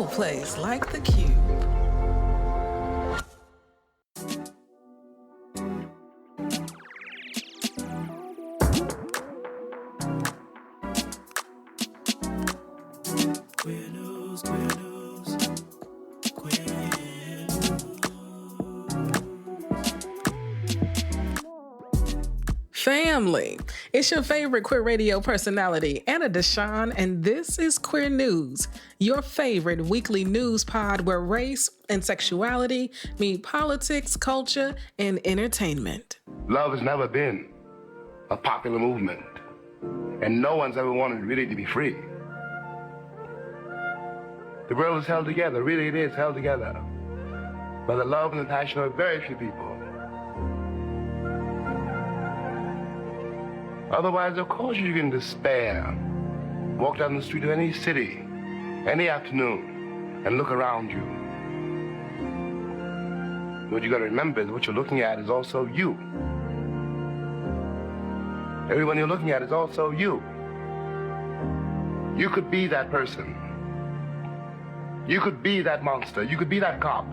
no place like the Cube. Family, it's your favorite queer radio personality, Anna DeShawn, and this is Queer News, your favorite weekly news pod where race and sexuality meet politics, culture, and entertainment. Love has never been a popular movement, and no one's ever wanted really to be free. The world is held together, really it is held together, by the love and the passion of very few people. Otherwise, of course, you can despair. Walk down the street of any city, any afternoon, and look around you. What you got to remember is what you're looking at is also you. Everyone you're looking at is also you. You could be that person. You could be that monster. You could be that cop.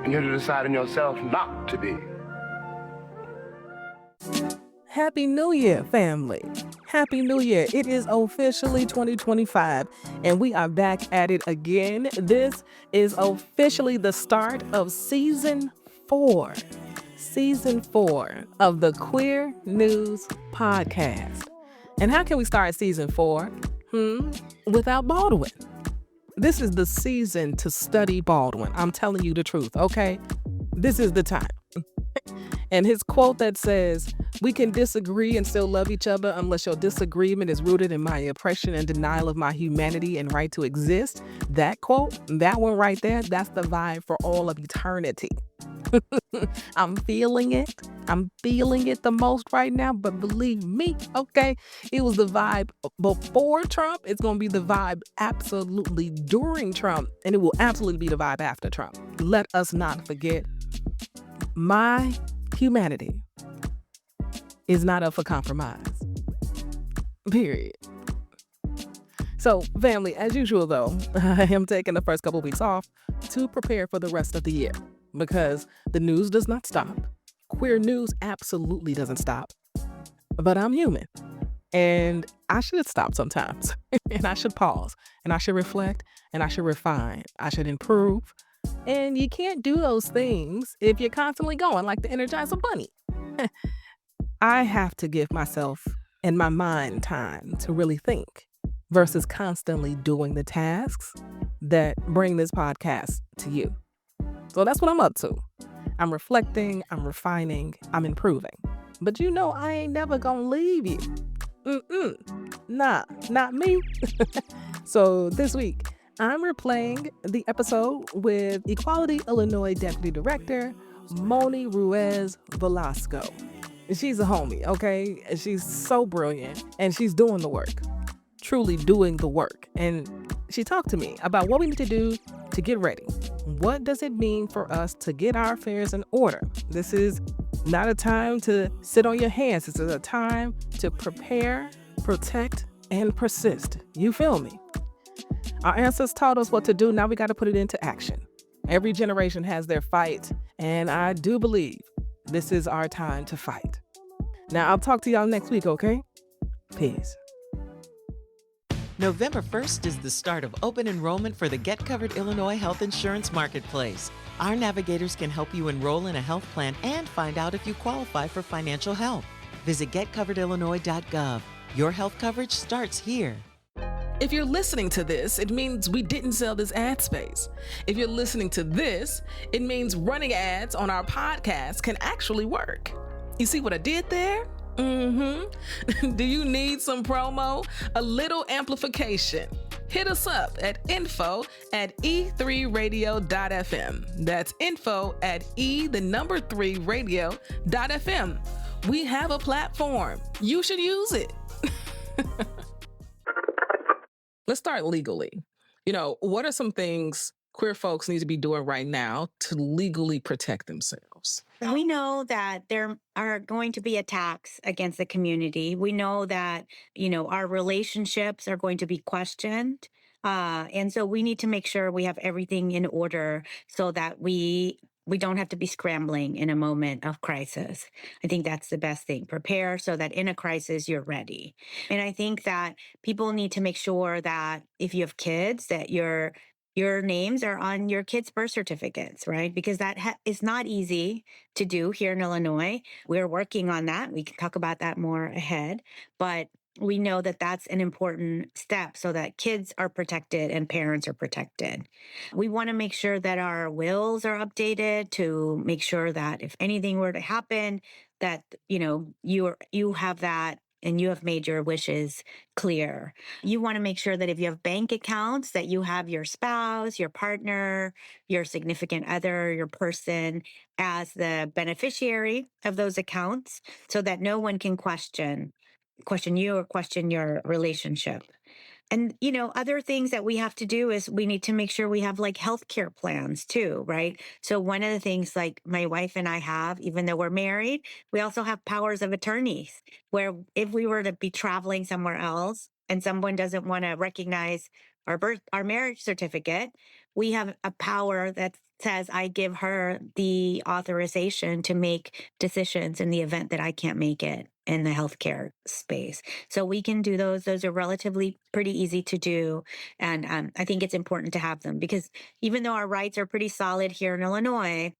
And you have to decide in yourself not to be. Happy New Year, family. Happy New Year. It is officially 2025, and we are back at it again. This is officially the start of season 4. Season 4 of the Queer News Podcast. And how can we start season 4? Without Baldwin. This is the season to study Baldwin. I'm telling you the truth, okay? This is the time. And his quote that says, "We can disagree and still love each other unless your disagreement is rooted in my oppression and denial of my humanity and right to exist." That quote, that one right there, that's the vibe for all of eternity. I'm feeling it. I'm feeling it the most right now, but believe me, okay, it was the vibe before Trump. It's going to be the vibe absolutely during Trump, and it will absolutely be the vibe after Trump. Let us not forget, my humanity is not up for compromise. Period. So, family, as usual, though, I am taking the first couple weeks off to prepare for the rest of the year because the news does not stop. Queer news absolutely doesn't stop. But I'm human, and I should stop sometimes, and I should pause, and I should reflect, and I should refine, I should improve. And you can't do those things if you're constantly going like the Energizer Bunny. I have to give myself and my mind time to really think versus constantly doing the tasks that bring this podcast to you. So that's what I'm up to. I'm reflecting, I'm refining, I'm improving. But you know I ain't never gonna leave you. Nah, not me. So this week, I'm replaying the episode with Equality Illinois Deputy Director, Mony Ruiz Velasco. She's a homie, okay? She's so brilliant, and she's doing the work, truly doing the work. And she talked to me about what we need to do to get ready. What does it mean for us to get our affairs in order? This is not a time to sit on your hands. This is a time to prepare, protect, and persist. You feel me? Our ancestors taught us what to do. Now we got to put it into action. Every generation has their fight, and I do believe this is our time to fight. Now, I'll talk to y'all next week, okay? Peace. November 1st is the start of open enrollment for the Get Covered Illinois Health Insurance Marketplace. Our navigators can help you enroll in a health plan and find out if you qualify for financial help. Visit getcoveredillinois.gov. Your health coverage starts here. If you're listening to this, it means we didn't sell this ad space. If you're listening to this, it means running ads on our podcast can actually work. You see what I did there? Do you need some promo? A little amplification? Hit us up at info@e3radio.fm. That's info@e3radio.fm. We have a platform. You should use it. Let's start legally. What are some things queer folks need to be doing right now to legally protect themselves? We know that there are going to be attacks against the community. We know that, our relationships are going to be questioned. And so we need to make sure we have everything in order so that we don't have to be scrambling in a moment of crisis. I think that's the best thing. Prepare so that in a crisis you're ready. And I think that people need to make sure that if you have kids, that your names are on your kids' birth certificates, right? Because that is not easy to do here in Illinois. We're working on that. We can talk about that more ahead. But we know that that's an important step so that kids are protected and parents are protected. We want to make sure that our wills are updated to make sure that if anything were to happen, that you have that and you have made your wishes clear. You want to make sure that if you have bank accounts, that you have your spouse, your partner, your significant other, your person as the beneficiary of those accounts so that no one can question you or question your relationship. And, other things that we have to do is we need to make sure we have like healthcare plans too, right? So one of the things like my wife and I have, even though we're married, we also have powers of attorneys where if we were to be traveling somewhere else and someone doesn't want to recognize our marriage certificate, we have a power that says I give her the authorization to make decisions in the event that I can't make it in the healthcare space. So we can do those. Those are relatively pretty easy to do. And I think it's important to have them because even though our rights are pretty solid here in Illinois,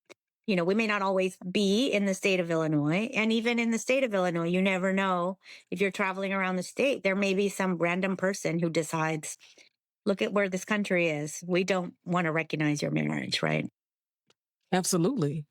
we may not always be in the state of Illinois. And even in the state of Illinois, you never know if you're traveling around the state, there may be some random person who decides, look at where this country is. We don't want to recognize your marriage, right? Absolutely.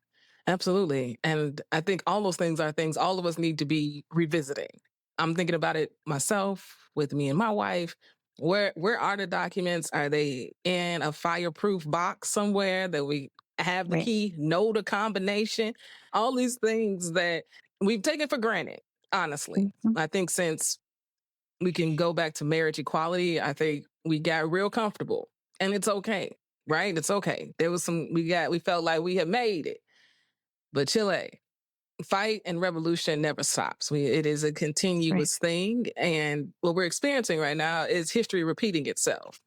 Absolutely. And I think all those things are things all of us need to be revisiting. I'm thinking about it myself with me and my wife. Where are the documents? Are they in a fireproof box somewhere that we have the Right. key, know the combination? All these things that we've taken for granted, honestly. Mhm. I think since we can go back to marriage equality, I think we got real comfortable. And it's okay, right? It's okay. There was we felt like we had made it. But Chile, fight and revolution never stops. It is a That's right. continuous thing. And what we're experiencing right now is history repeating itself.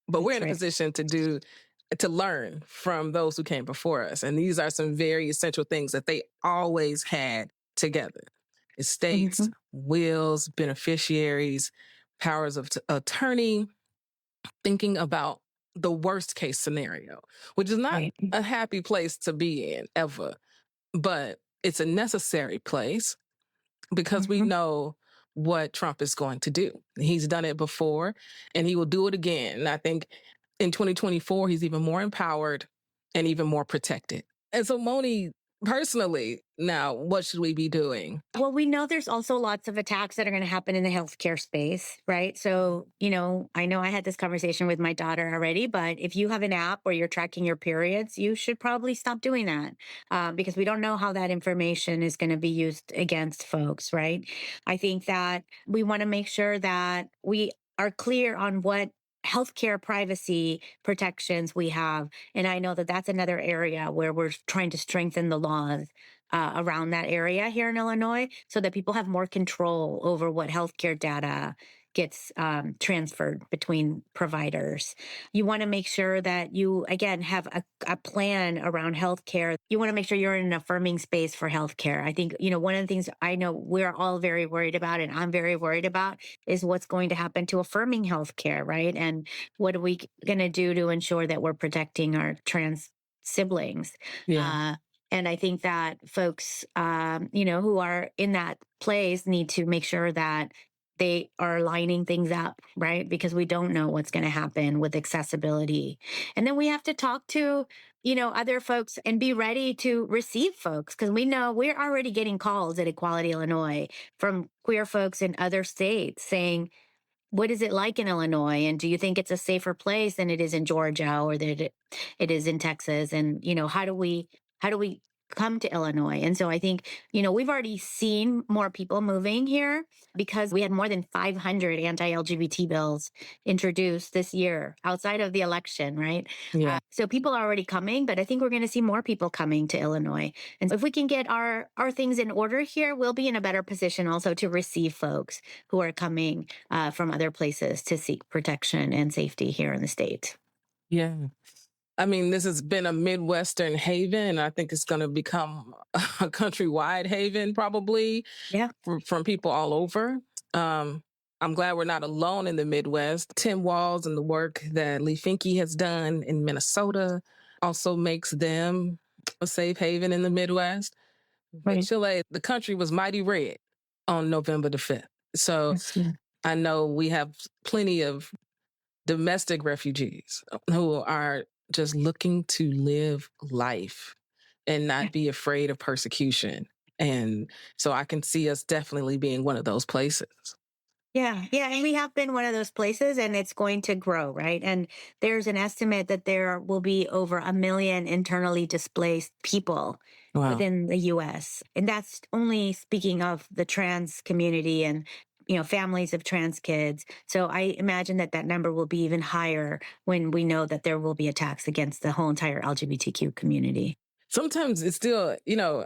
But we're That's in a right. position to learn from those who came before us. And these are some very essential things that they always had together. Estates, Mhm. wills, beneficiaries, powers of attorney, thinking about the worst case scenario, which is not Right. a happy place to be in ever, but it's a necessary place because we Mhm. know what Trump is going to do. He's done it before and he will do it again. And I think in 2024, he's even more empowered and even more protected. And so, Mony, personally, now, what should we be doing? Well, we know there's also lots of attacks that are going to happen in the healthcare space, right? So, I know I had this conversation with my daughter already, but if you have an app where you're tracking your periods, you should probably stop doing that because we don't know how that information is going to be used against folks, right? I think that we want to make sure that we are clear on what healthcare privacy protections we have. And I know that that's another area where we're trying to strengthen the laws around that area here in Illinois so that people have more control over what healthcare data gets transferred between providers. You want to make sure that you, again, have a plan around healthcare. You want to make sure you're in an affirming space for healthcare. I think, one of the things I know we're all very worried about, and I'm very worried about, is what's going to happen to affirming healthcare, right? And what are we going to do to ensure that we're protecting our trans siblings? Yeah. Uh, and I think that folks, who are in that place need to make sure that they are lining things up, right? Because we don't know what's going to happen with accessibility. And then we have to talk to, other folks and be ready to receive folks because we know we're already getting calls at Equality Illinois from queer folks in other states saying, what is it like in Illinois? And do you think it's a safer place than it is in Georgia or that it is in Texas? And, how do we come to Illinois. And so I think, we've already seen more people moving here because we had more than 500 anti-LGBT bills introduced this year outside of the election, right? Yeah. So people are already coming, but I think we're going to see more people coming to Illinois. And if we can get our things in order here, we'll be in a better position also to receive folks who are coming from other places to seek protection and safety here in the state. Yeah. I mean, this has been a Midwestern haven, and I think it's going to become a countrywide haven probably Yeah. from people all over. I'm glad we're not alone in the Midwest. Tim Walz and the work that Lee Finke has done in Minnesota also makes them a safe haven in the Midwest. But Right. Chile, the country was mighty red on November the 5th. So Yes, yeah. I know we have plenty of domestic refugees who are just looking to live life and not be afraid of persecution. And so I can see us definitely being one of those places. Yeah, yeah, and we have been one of those places, and it's going to grow, right? And there's an estimate that there will be over 1 million internally displaced people Wow. within the U.S., and that's only speaking of the trans community and families of trans kids. So I imagine that number will be even higher when we know that there will be attacks against the whole entire LGBTQ community. Sometimes it's still,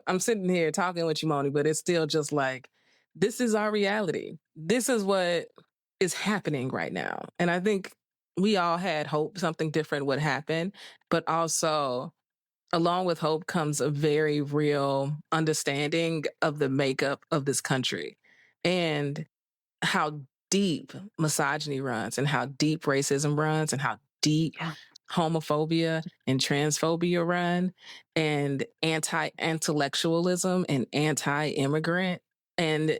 I'm sitting here talking with you, Mony, but it's still just like, this is our reality. This is what is happening right now. And I think we all had hope something different would happen, but also along with hope comes a very real understanding of the makeup of this country and how deep misogyny runs and how deep racism runs and how deep homophobia and transphobia run and anti-intellectualism and anti-immigrant. And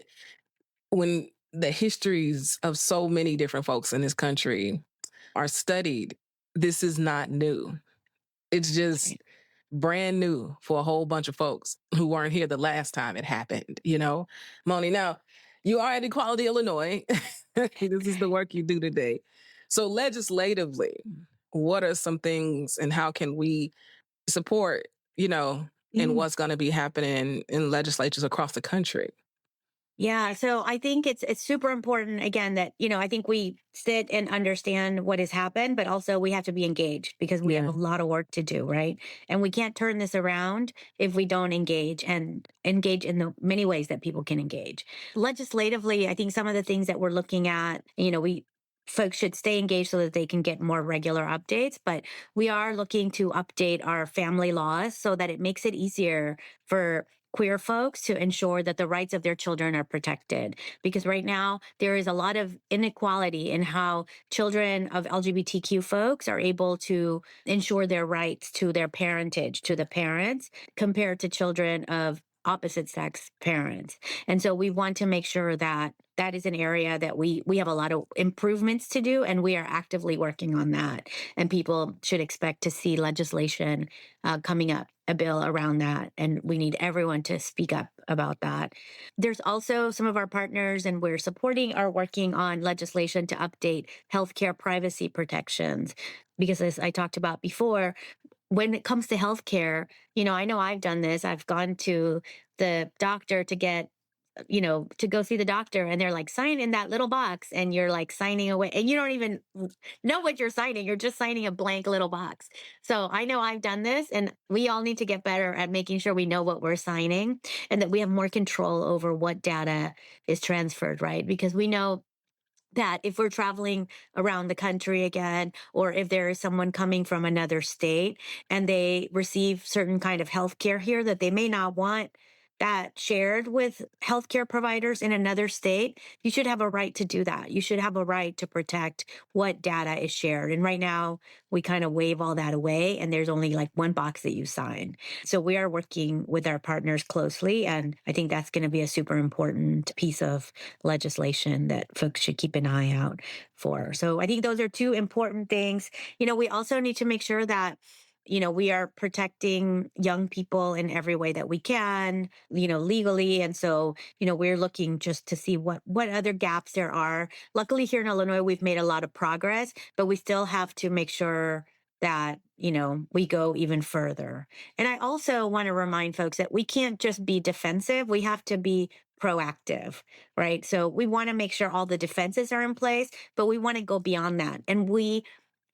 when the histories of so many different folks in this country are studied, this is not new. It's just brand new for a whole bunch of folks who weren't here the last time it happened, Mony, now, you are at Equality Illinois. This is the work you do today. So legislatively, what are some things and how can we support, in what's going to be happening in legislatures across the country? Yeah, so I think it's super important again that I think we sit and understand what has happened, but also we have to be engaged because we have a lot of work to do, right? And we can't turn this around if we don't engage in the many ways that people can engage. Legislatively, I think some of the things that we're looking at, folks should stay engaged so that they can get more regular updates, but we are looking to update our family laws so that it makes it easier for queer folks to ensure that the rights of their children are protected. Because right now, there is a lot of inequality in how children of LGBTQ folks are able to ensure their rights to their parentage, to the parents, compared to children of opposite sex parents. And so we want to make sure that that is an area that we have a lot of improvements to do, and we are actively working on that. And people should expect to see legislation coming up, a bill around that. And we need everyone to speak up about that. There's also some of our partners, and we're supporting, are working on legislation to update healthcare privacy protections. Because as I talked about before, when it comes to healthcare, I know I've done this. I've gone to the doctor to get, to go see the doctor, and they're like, sign in that little box, and you're like signing away, and you don't even know what you're signing. You're just signing a blank little box. So I know I've done this, and we all need to get better at making sure we know what we're signing and that we have more control over what data is transferred, right? Because we know that if we're traveling around the country again, or if there is someone coming from another state and they receive certain kind of healthcare here that they may not want that shared with healthcare providers in another state, you should have a right to do that. You should have a right to protect what data is shared. And right now, we kind of wave all that away, and there's only like one box that you sign. So we are working with our partners closely, and I think that's going to be a super important piece of legislation that folks should keep an eye out for. So I think those are two important things. We also need to make sure that we are protecting young people in every way that we can, legally. And so, we're looking just to see what other gaps there are. Luckily here in Illinois, we've made a lot of progress, but we still have to make sure that, we go even further. And I also want to remind folks that we can't just be defensive, we have to be proactive, right? So we want to make sure all the defenses are in place, but we want to go beyond that. And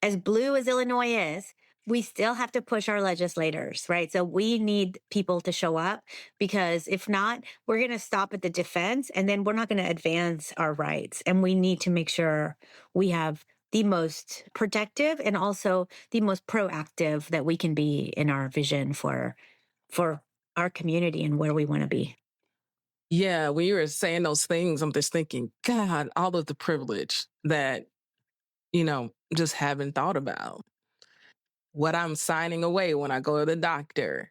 as blue as Illinois is, we still have to push our legislators, right? So we need people to show up, because if not, we're going to stop at the defense and then we're not going to advance our rights. And we need to make sure we have the most protective and also the most proactive that we can be in our vision for our community and where we want to be. Yeah, when you were saying those things, I'm just thinking, God, all of the privilege that, just haven't thought about. What I'm signing away when I go to the doctor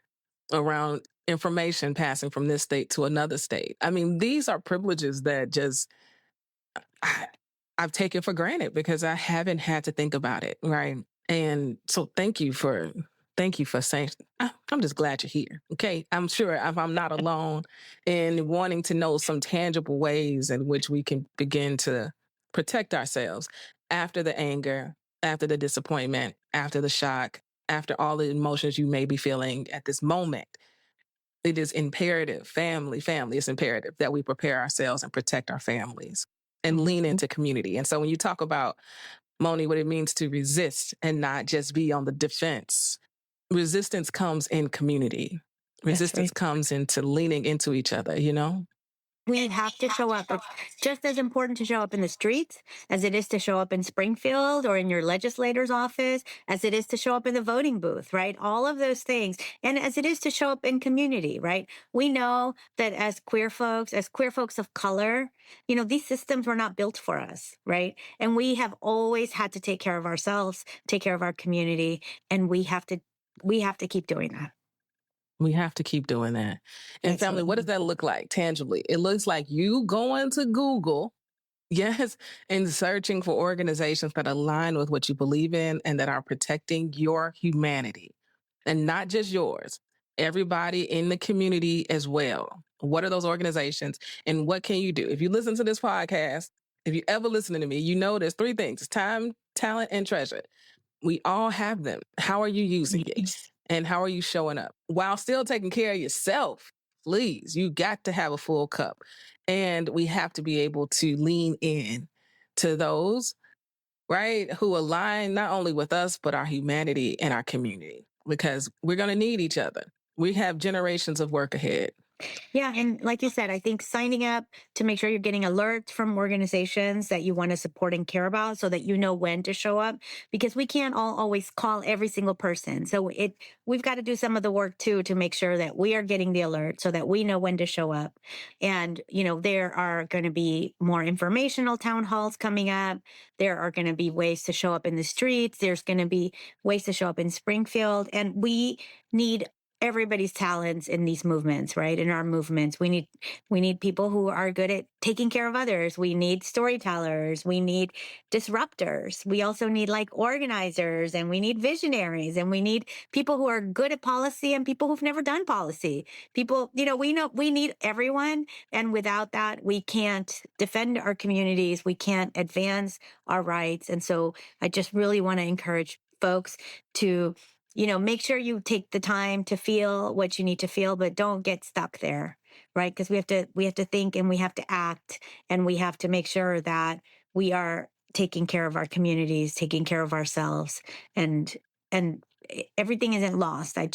around information passing from this state to another state. I mean, these are privileges that just I, I've taken for granted because I haven't had to think about it, right? And so thank you for saying. I'm just glad you're here. Okay, I'm sure if I'm not alone in wanting to know some tangible ways in which we can begin to protect ourselves after the anger, after the disappointment, after the shock, after all the emotions you may be feeling at this moment. It is imperative, family, it's imperative that we prepare ourselves and protect our families and lean into community. And so when you talk about, Mony, what it means to resist and not just be on the defense, resistance comes in community. Resistance comes into leaning into each other, We have to show up. It's just as important to show up in the streets as it is to show up in Springfield or in your legislator's office, as it is to show up in the voting booth, right? All of those things. And as it is to show up in community, right? We know that as queer folks of color, these systems were not built for us, right? And we have always had to take care of ourselves, take care of our community, and we have to keep doing that. We have to keep doing that. And family, what does that look like tangibly? It looks like you going to Google, yes, and searching for organizations that align with what you believe in and that are protecting your humanity. And not just yours, everybody in the community as well. What are those organizations and what can you do? If you listen to this podcast, if you ever listen to me, you know there's three things: it's time, talent, and treasure. We all have them. How are you using it? And how are you showing up while still taking care of yourself? Please, you got to have a full cup. And we have to be able to lean in to those, right, who align not only with us, but our humanity and our community, because we're going to need each other. We have generations of work ahead. Yeah. And like you said, I think signing up to make sure you're getting alerts from organizations that you want to support and care about so that you know when to show up, because we can't all always call every single person. So we've got to do some of the work too, to make sure that we are getting the alert so that we know when to show up. And, there are going to be more informational town halls coming up. There are going to be ways to show up in the streets. There's going to be ways to show up in Springfield. And we need everybody's talents in these movements, right? In our movements, we need people who are good at taking care of others. We need storytellers. We need disruptors. We also need organizers, and we need visionaries, and we need people who are good at policy and people who've never done policy. People, we need everyone. And without that, we can't defend our communities. We can't advance our rights. And so I just really want to encourage folks to make sure you take the time to feel what you need to feel, but don't get stuck there, right? Because we have to think, and we have to act, and we have to make sure that we are taking care of our communities, taking care of ourselves, and everything isn't lost. I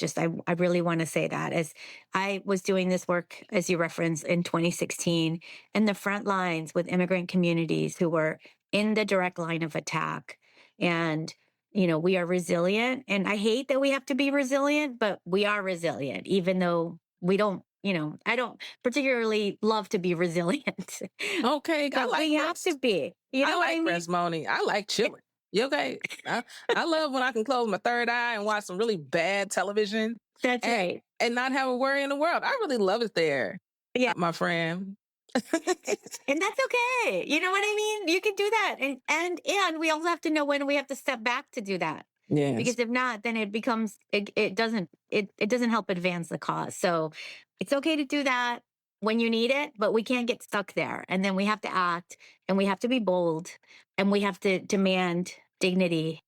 really want to say that, as I was doing this work, as you referenced, in 2016, in the front lines with immigrant communities who were in the direct line of attack. And we are resilient, and I hate that we have to be resilient, but we are resilient, even though we don't, I don't particularly love to be resilient. Okay, but we have to be. I like rest, Mony. I like chilling. You okay? I love when I can close my third eye and watch some really bad television. That's right. And not have a worry in the world. I really love it there. Yeah, my friend. And that's okay. You know what I mean? You can do that. And we also have to know when we have to step back to do that. Yes. Because if not, then it becomes, it doesn't help advance the cause. So it's okay to do that when you need it, but we can't get stuck there. And then we have to act, and we have to be bold, and we have to demand dignity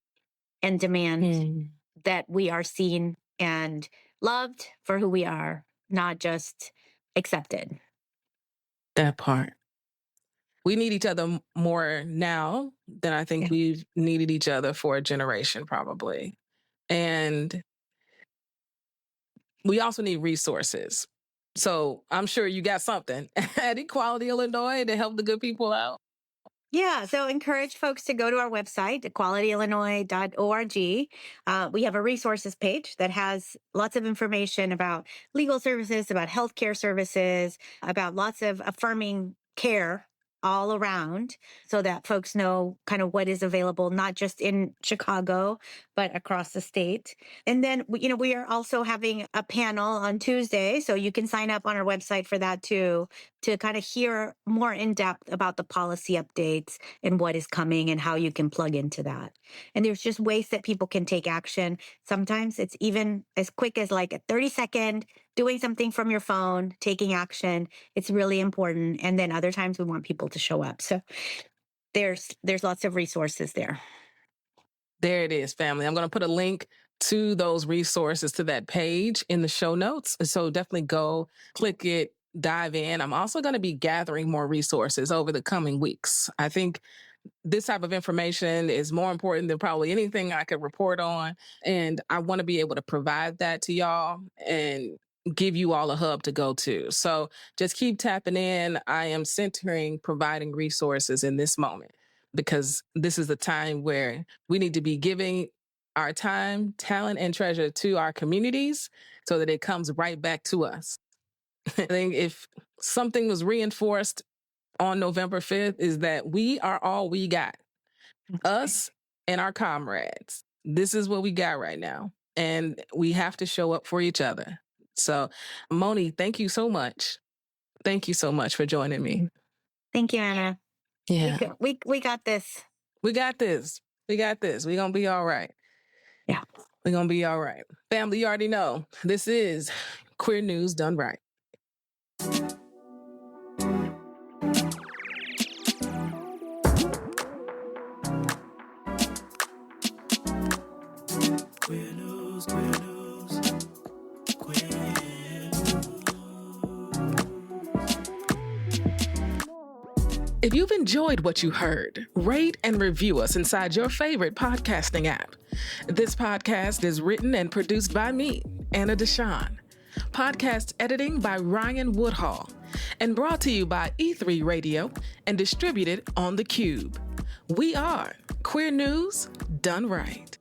and demand that we are seen and loved for who we are, not just accepted. That part. We need each other more now than I think we've needed each other for a generation, probably. And we also need resources. So I'm sure you got something at Equality Illinois to help the good people out. Yeah, so encourage folks to go to our website, equalityillinois.org. We have a resources page that has lots of information about legal services, about healthcare services, about lots of affirming care all around so that folks know kind of what is available, not just in Chicago, but across the state. And then, we are also having a panel on Tuesday, so you can sign up on our website for that too, to kind of hear more in depth about the policy updates and what is coming and how you can plug into that. And there's just ways that people can take action. Sometimes it's even as quick as like a 30-second doing something from your phone, taking action. It's really important. And then other times we want people to show up. So there's lots of resources there. There it is, family. I'm going to put a link to those resources, to that page in the show notes. So definitely go click it, dive in. I'm also going to be gathering more resources over the coming weeks. I think this type of information is more important than probably anything I could report on. And I want to be able to provide that to y'all and give you all a hub to go to. So just keep tapping in. I am centering providing resources in this moment because this is the time where we need to be giving our time, talent, and treasure to our communities so that it comes right back to us. I think if something was reinforced on November 5th is that we are all we got. Us and our comrades. This is what we got right now. And we have to show up for each other. So, Mony, thank you so much. Thank you so much for joining me. Thank you, Anna. Yeah. We got this. We got this. We got this. We're going to be all right. Yeah. We're going to be all right. Family, you already know. This is Queer News Done Right. Queer news, queer news, queer news. If you've enjoyed what you heard, rate and review us inside your favorite podcasting app. This podcast is written and produced by me, Anna DeShawn. Podcast editing by Ryan Woodhall. And brought to you by E3 Radio and distributed on The Cube. We are Queer News Done Right.